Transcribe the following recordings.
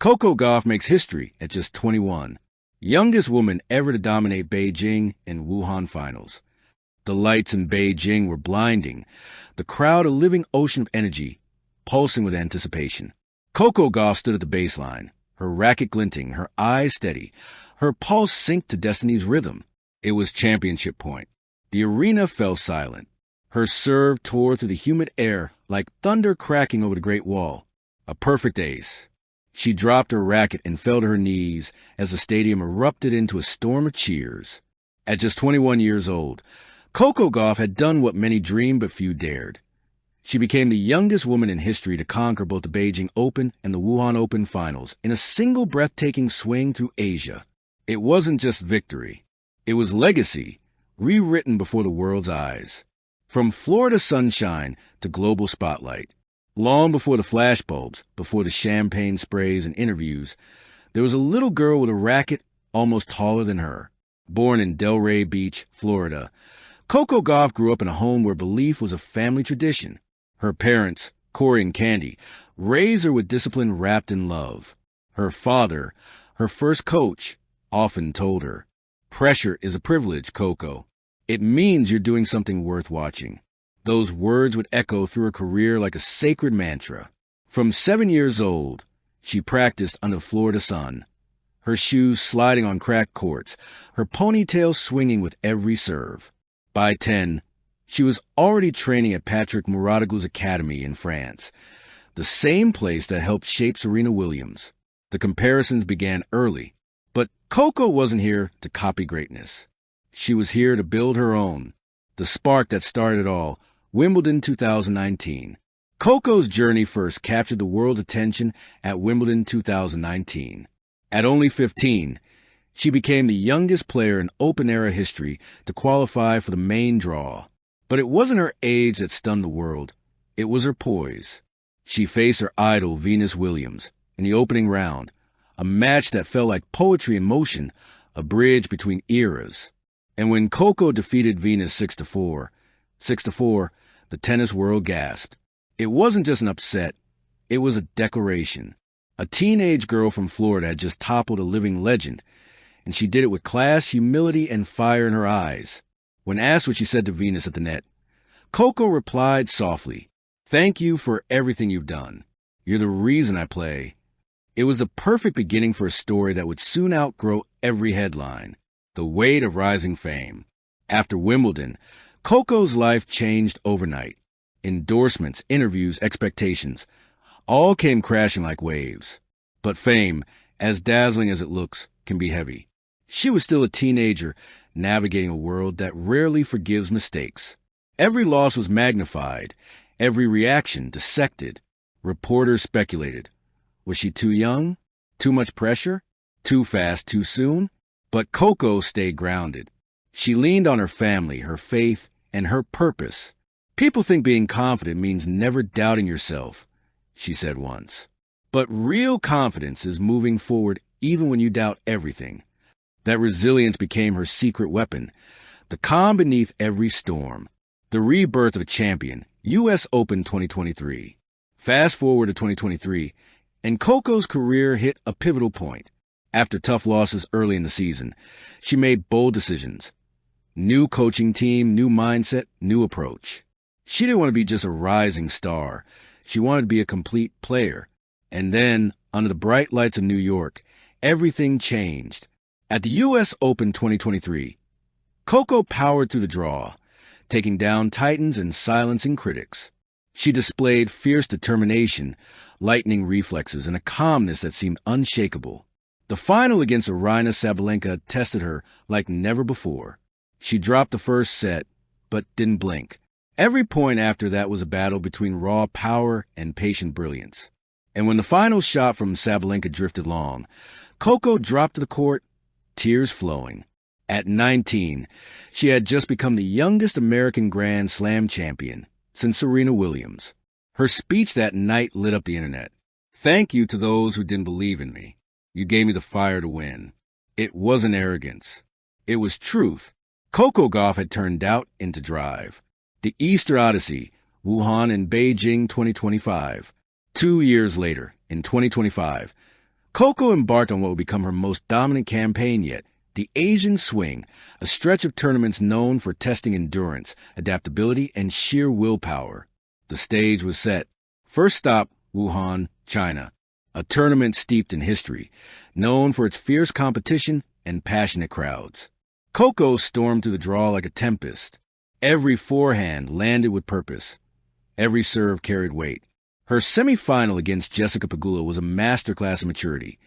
Coco Gauff makes history at just 21. Youngest woman ever to dominate Beijing in Wuhan finals. The lights in Beijing were blinding, the crowd a living ocean of energy, pulsing with anticipation. Coco Gauff stood at the baseline, her racket glinting, her eyes steady, her pulse synced to destiny's rhythm. It was championship point. The arena fell silent. Her serve tore through the humid air like thunder cracking over the Great Wall. A perfect ace. She dropped her racket and fell to her knees as the stadium erupted into a storm of cheers. At just 21 years old, Coco Gauff had done what many dreamed but few dared. She became the youngest woman in history to conquer both the Beijing Open and the Wuhan Open finals in a single breathtaking swing through Asia. It wasn't just victory. It was legacy, rewritten before the world's eyes. From Florida sunshine to global spotlight, long before the flashbulbs, before the champagne sprays and interviews, there was a little girl with a racket almost taller than her. Born in Delray Beach, Florida, Coco Gauff grew up in a home where belief was a family tradition. Her parents, Corey and Candy, raised her with discipline wrapped in love. Her father, her first coach, often told her, "Pressure is a privilege, Coco. It means you're doing something worth watching." Those words would echo through her career like a sacred mantra. From 7 years old, she practiced under the Florida sun, her shoes sliding on cracked courts, her ponytail swinging with every serve. By 10, she was already training at Patrick Mouradago's Academy in France, the same place that helped shape Serena Williams. The comparisons began early, but Coco wasn't here to copy greatness. She was here to build her own. The spark that started it all, Wimbledon 2019. Coco's journey first captured the world's attention at Wimbledon 2019. At only 15, she became the youngest player in Open-era history to qualify for the main draw. But it wasn't her age that stunned the world. It was her poise. She faced her idol, Venus Williams, in the opening round, a match that felt like poetry in motion, a bridge between eras. And when Coco defeated Venus 6-4, the tennis world gasped. It wasn't just an upset. It was a declaration. A teenage girl from Florida had just toppled a living legend, and she did it with class, humility, and fire in her eyes. When asked what she said to Venus at the net, Coco replied softly, "Thank you for everything you've done. You're the reason I play." It was the perfect beginning for a story that would soon outgrow every headline. The weight of rising fame. After Wimbledon, Coco's life changed overnight. Endorsements, interviews, expectations, all came crashing like waves. But fame, as dazzling as it looks, can be heavy. She was still a teenager, navigating a world that rarely forgives mistakes. Every loss was magnified, every reaction dissected. Reporters speculated. Was she too young? Too much pressure? Too fast, too soon? But Coco stayed grounded. She leaned on her family, her faith, and her purpose. "People think being confident means never doubting yourself," she said once. But real confidence is moving forward even when you doubt everything. That resilience became her secret weapon, the calm beneath every storm. The rebirth of a champion, U.S. Open 2023. Fast forward to 2023, and Coco's career hit a pivotal point. After tough losses early in the season, she made bold decisions. New coaching team, new mindset, new approach. She didn't want to be just a rising star. She wanted to be a complete player. And then, under the bright lights of New York, everything changed. At the U.S. Open 2023, Coco powered through the draw, taking down titans and silencing critics. She displayed fierce determination, lightning reflexes, and a calmness that seemed unshakable. The final against Aryna Sabalenka tested her like never before. She dropped the first set, but didn't blink. Every point after that was a battle between raw power and patient brilliance. And when the final shot from Sabalenka drifted long, Coco dropped to the court, tears flowing. At 19, she had just become the youngest American Grand Slam champion since Serena Williams. Her speech that night lit up the internet. "Thank you to those who didn't believe in me. You gave me the fire to win." It wasn't arrogance. It was truth. Coco Gauff had turned doubt into drive. The Easter Odyssey, Wuhan and Beijing 2025. 2 years later, in 2025, Coco embarked on what would become her most dominant campaign yet, the Asian Swing, a stretch of tournaments known for testing endurance, adaptability, and sheer willpower. The stage was set. First stop, Wuhan, China, a tournament steeped in history, known for its fierce competition and passionate crowds. Coco stormed through the draw like a tempest. Every forehand landed with purpose. Every serve carried weight. Her semifinal against Jessica Pegula was a masterclass in maturity.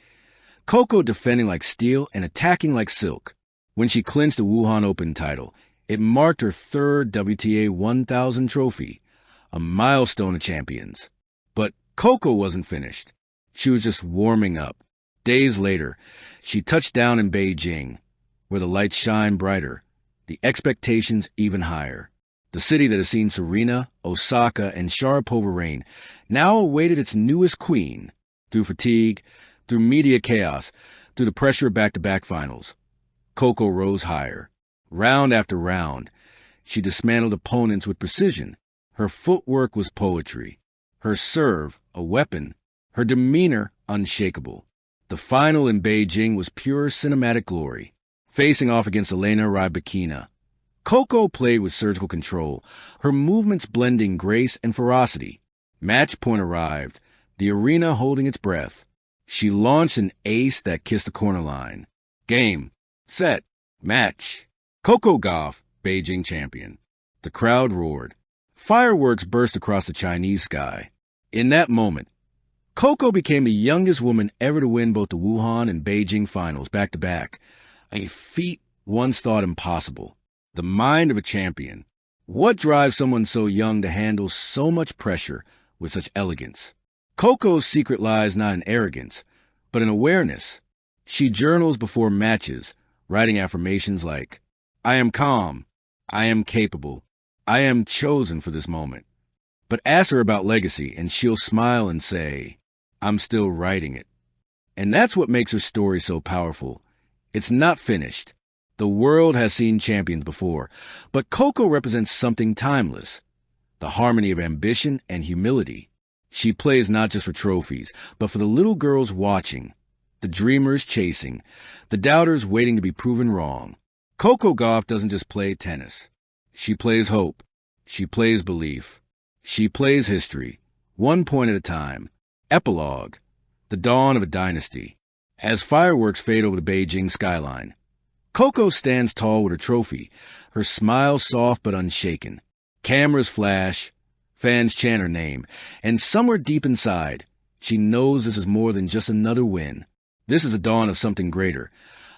Coco defending like steel and attacking like silk. When she clinched the Wuhan Open title, it marked her third WTA 1000 trophy, a milestone of champions. But Coco wasn't finished. She was just warming up. Days later, she touched down in Beijing, where the lights shine brighter, the expectations even higher. The city that has seen Serena, Osaka, and Sharapova reign now awaited its newest queen. Through fatigue, through media chaos, through the pressure of back-to-back finals, Coco rose higher. Round after round, she dismantled opponents with precision. Her footwork was poetry. Her serve, a weapon. Her demeanor, unshakable. The final in Beijing was pure cinematic glory. Facing off against Elena Rybakina, Coco played with surgical control, her movements blending grace and ferocity. Match point arrived, the arena holding its breath. She launched an ace that kissed the corner line. Game, set, match. Coco Gauff, Beijing champion. The crowd roared. Fireworks burst across the Chinese sky. In that moment, Coco became the youngest woman ever to win both the Wuhan and Beijing finals back-to-back, a feat once thought impossible. The mind of a champion. What drives someone so young to handle so much pressure with such elegance? Coco's secret lies not in arrogance, but in awareness. She journals before matches, writing affirmations like, "I am calm, I am capable, I am chosen for this moment." But ask her about legacy, and she'll smile and say, "I'm still writing it." And that's what makes her story so powerful. It's not finished. The world has seen champions before, but Coco represents something timeless, the harmony of ambition and humility. She plays not just for trophies, but for the little girls watching, the dreamers chasing, the doubters waiting to be proven wrong. Coco Gauff doesn't just play tennis. She plays hope. She plays belief. She plays history, one point at a time. Epilogue, the dawn of a dynasty. As fireworks fade over the Beijing skyline, Coco stands tall with her trophy, her smile soft but unshaken. Cameras flash, fans chant her name, and somewhere deep inside, she knows this is more than just another win. This is the dawn of something greater,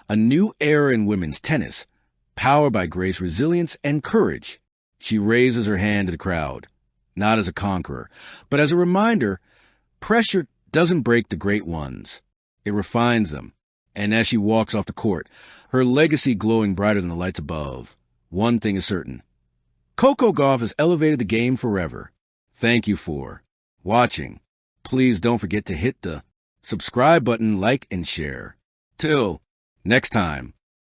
a new era in women's tennis, powered by grace, resilience, and courage. She raises her hand to the crowd, not as a conqueror, but as a reminder, pressure doesn't break the great ones. It refines them. And as she walks off the court, her legacy glowing brighter than the lights above, one thing is certain. Coco Gauff has elevated the game forever. Thank you for watching. Please don't forget to hit the subscribe button, like, and share. Till next time.